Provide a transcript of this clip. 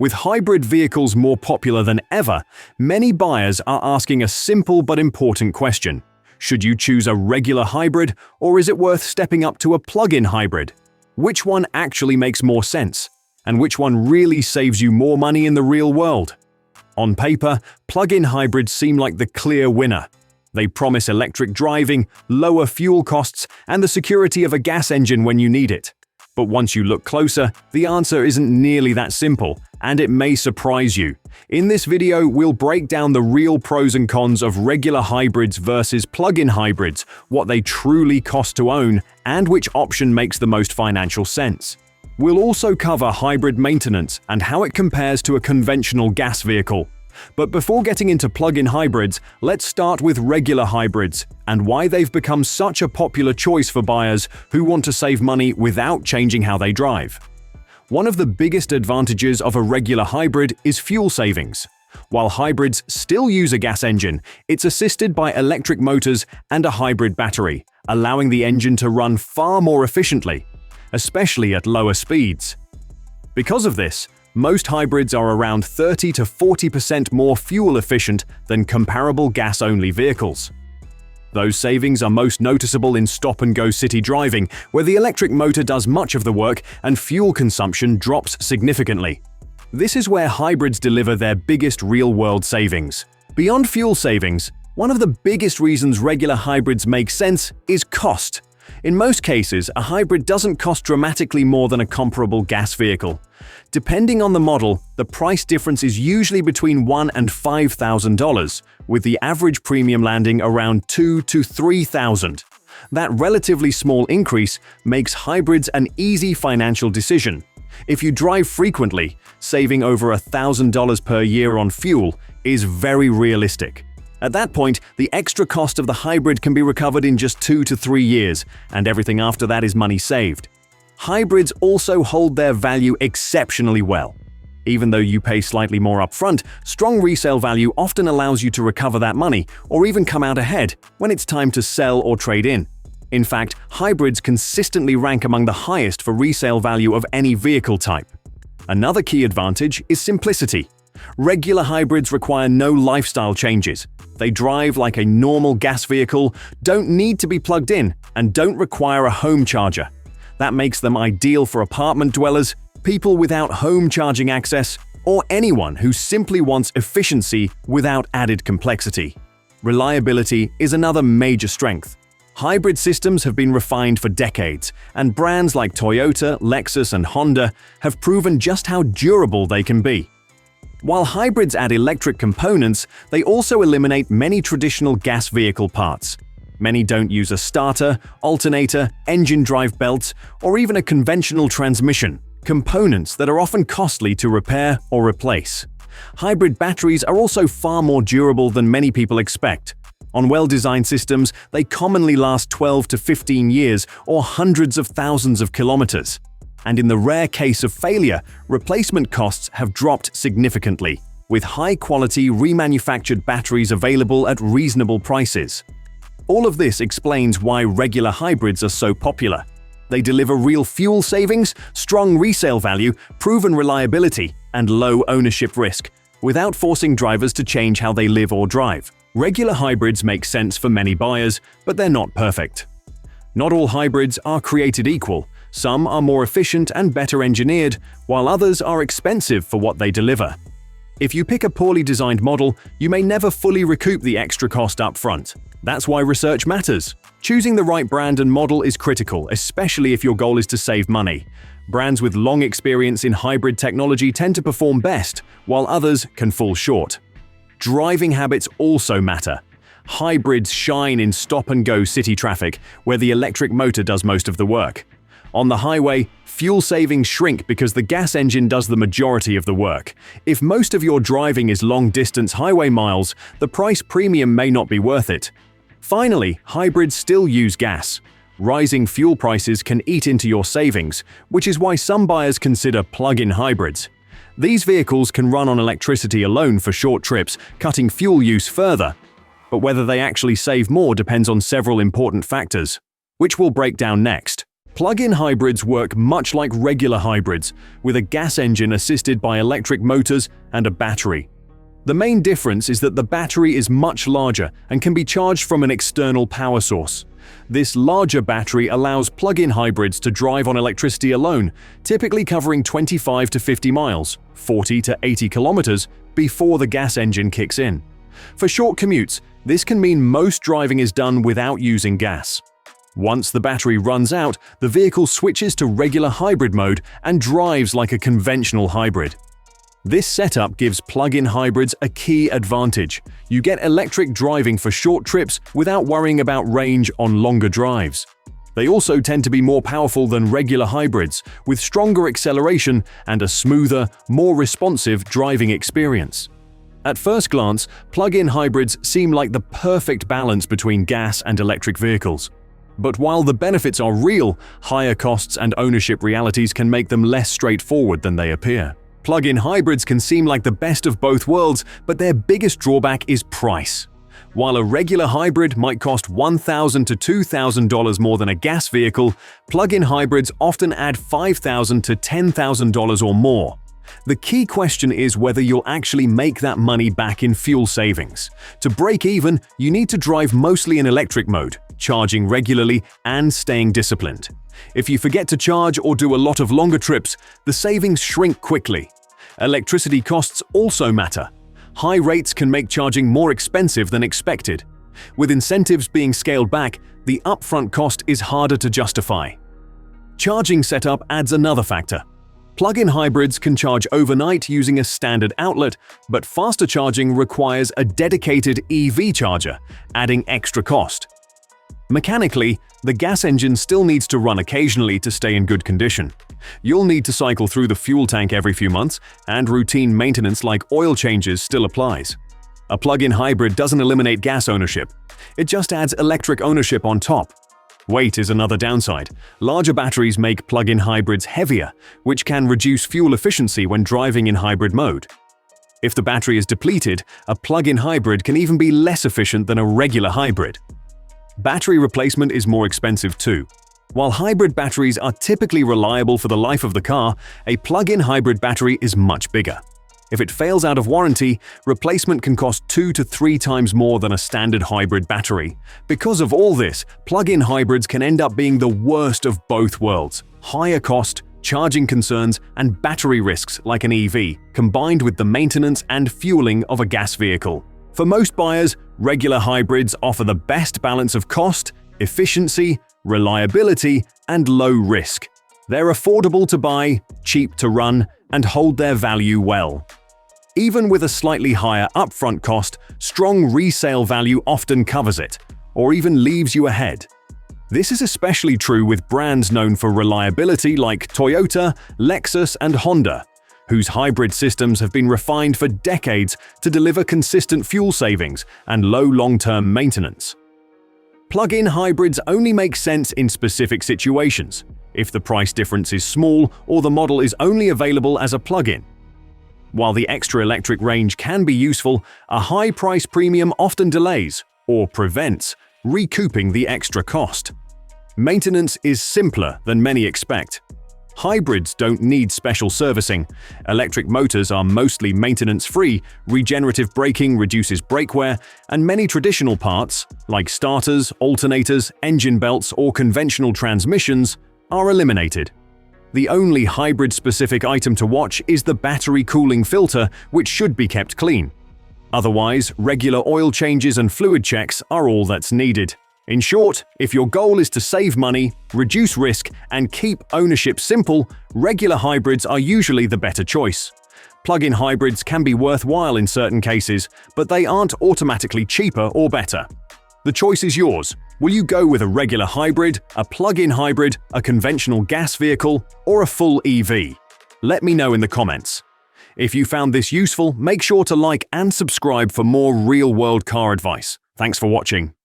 With hybrid vehicles more popular than ever, many buyers are asking a simple but important question. Should you choose a regular hybrid, or is it worth stepping up to a plug-in hybrid? Which one actually makes more sense? And which one really saves you more money in the real world? On paper, plug-in hybrids seem like the clear winner. They promise electric driving, lower fuel costs, and the security of a gas engine when you need it. But once you look closer, the answer isn't nearly that simple, and it may surprise you. In this video, we'll break down the real pros and cons of regular hybrids versus plug-in hybrids, what they truly cost to own, and which option makes the most financial sense. We'll also cover hybrid maintenance and how it compares to a conventional gas vehicle. But before getting into plug-in hybrids, let's start with regular hybrids and why they've become such a popular choice for buyers who want to save money without changing how they drive. One of the biggest advantages of a regular hybrid is fuel savings. While hybrids still use a gas engine, it's assisted by electric motors and a hybrid battery, allowing the engine to run far more efficiently, especially at lower speeds. Because of this, most hybrids are around 30 to 40% more fuel efficient than comparable gas-only vehicles. Those savings are most noticeable in stop-and-go city driving, where the electric motor does much of the work and fuel consumption drops significantly. This is where hybrids deliver their biggest real-world savings. Beyond fuel savings, one of the biggest reasons regular hybrids make sense is cost. In most cases, a hybrid doesn't cost dramatically more than a comparable gas vehicle. Depending on the model, the price difference is usually between $1,000 and $5,000, with the average premium landing around $2,000 to $3,000. That relatively small increase makes hybrids an easy financial decision. If you drive frequently, saving over $1,000 per year on fuel is very realistic. At that point, the extra cost of the hybrid can be recovered in just 2 to 3 years, and everything after that is money saved. Hybrids also hold their value exceptionally well. Even though you pay slightly more upfront, strong resale value often allows you to recover that money or even come out ahead when it's time to sell or trade in. In fact, hybrids consistently rank among the highest for resale value of any vehicle type. Another key advantage is simplicity. Regular hybrids require no lifestyle changes. They drive like a normal gas vehicle, don't need to be plugged in, and don't require a home charger. That makes them ideal for apartment dwellers, people without home charging access, or anyone who simply wants efficiency without added complexity. Reliability is another major strength. Hybrid systems have been refined for decades, and brands like Toyota, Lexus, and Honda have proven just how durable they can be. While hybrids add electric components, they also eliminate many traditional gas vehicle parts. Many don't use a starter, alternator, engine drive belts, or even a conventional transmission, components that are often costly to repair or replace. Hybrid batteries are also far more durable than many people expect. On well-designed systems, they commonly last 12 to 15 years or hundreds of thousands of kilometers. And in the rare case of failure, replacement costs have dropped significantly, with high-quality remanufactured batteries available at reasonable prices. All of this explains why regular hybrids are so popular. They deliver real fuel savings, strong resale value, proven reliability, and low ownership risk, without forcing drivers to change how they live or drive. Regular hybrids make sense for many buyers, but they're not perfect. Not all hybrids are created equal. Some are more efficient and better engineered, while others are expensive for what they deliver. If you pick a poorly designed model, you may never fully recoup the extra cost up front. That's why research matters. Choosing the right brand and model is critical, especially if your goal is to save money. Brands with long experience in hybrid technology tend to perform best, while others can fall short. Driving habits also matter. Hybrids shine in stop-and-go city traffic, where the electric motor does most of the work. On the highway, fuel savings shrink because the gas engine does the majority of the work. If most of your driving is long-distance highway miles, the price premium may not be worth it. Finally, hybrids still use gas. Rising fuel prices can eat into your savings, which is why some buyers consider plug-in hybrids. These vehicles can run on electricity alone for short trips, cutting fuel use further. But whether they actually save more depends on several important factors, which we'll break down next. Plug-in hybrids work much like regular hybrids, with a gas engine assisted by electric motors and a battery. The main difference is that the battery is much larger and can be charged from an external power source. This larger battery allows plug-in hybrids to drive on electricity alone, typically covering 25 to 50 miles, 40 to 80 kilometers, before the gas engine kicks in. For short commutes, this can mean most driving is done without using gas. Once the battery runs out, the vehicle switches to regular hybrid mode and drives like a conventional hybrid. This setup gives plug-in hybrids a key advantage. You get electric driving for short trips without worrying about range on longer drives. They also tend to be more powerful than regular hybrids, with stronger acceleration and a smoother, more responsive driving experience. At first glance, plug-in hybrids seem like the perfect balance between gas and electric vehicles. But while the benefits are real, higher costs and ownership realities can make them less straightforward than they appear. Plug-in hybrids can seem like the best of both worlds, but their biggest drawback is price. While a regular hybrid might cost $1,000 to $2,000 more than a gas vehicle, plug-in hybrids often add $5,000 to $10,000 or more. The key question is whether you'll actually make that money back in fuel savings. To break even, you need to drive mostly in electric mode, charging regularly and staying disciplined. If you forget to charge or do a lot of longer trips, the savings shrink quickly. Electricity costs also matter. High rates can make charging more expensive than expected. With incentives being scaled back, the upfront cost is harder to justify. Charging setup adds another factor. Plug-in hybrids can charge overnight using a standard outlet, but faster charging requires a dedicated EV charger, adding extra cost. Mechanically, the gas engine still needs to run occasionally to stay in good condition. You'll need to cycle through the fuel tank every few months, and routine maintenance like oil changes still applies. A plug-in hybrid doesn't eliminate gas ownership. It just adds electric ownership on top. Weight is another downside. Larger batteries make plug-in hybrids heavier, which can reduce fuel efficiency when driving in hybrid mode. If the battery is depleted, a plug-in hybrid can even be less efficient than a regular hybrid. Battery replacement is more expensive too. While hybrid batteries are typically reliable for the life of the car, a plug-in hybrid battery is much bigger. If it fails out of warranty, replacement can cost 2 to 3 times more than a standard hybrid battery. Because of all this, plug-in hybrids can end up being the worst of both worlds: higher cost, charging concerns, and battery risks like an EV, combined with the maintenance and fueling of a gas vehicle. For most buyers, regular hybrids offer the best balance of cost, efficiency, reliability, and low risk. They're affordable to buy, cheap to run, and hold their value well. Even with a slightly higher upfront cost, strong resale value often covers it, or even leaves you ahead. This is especially true with brands known for reliability like Toyota, Lexus, and Honda, whose hybrid systems have been refined for decades to deliver consistent fuel savings and low long-term maintenance. Plug-in hybrids only make sense in specific situations, if the price difference is small or the model is only available as a plug-in. While the extra electric range can be useful, a high price premium often delays, or prevents, recouping the extra cost. Maintenance is simpler than many expect. Hybrids don't need special servicing. Electric motors are mostly maintenance-free, regenerative braking reduces brake wear, and many traditional parts, like starters, alternators, engine belts, or conventional transmissions, are eliminated. The only hybrid-specific item to watch is the battery cooling filter, which should be kept clean. Otherwise, regular oil changes and fluid checks are all that's needed. In short, if your goal is to save money, reduce risk, and keep ownership simple, regular hybrids are usually the better choice. Plug-in hybrids can be worthwhile in certain cases, but they aren't automatically cheaper or better. The choice is yours. Will you go with a regular hybrid, a plug-in hybrid, a conventional gas vehicle, or a full EV? Let me know in the comments. If you found this useful, make sure to like and subscribe for more real-world car advice. Thanks for watching.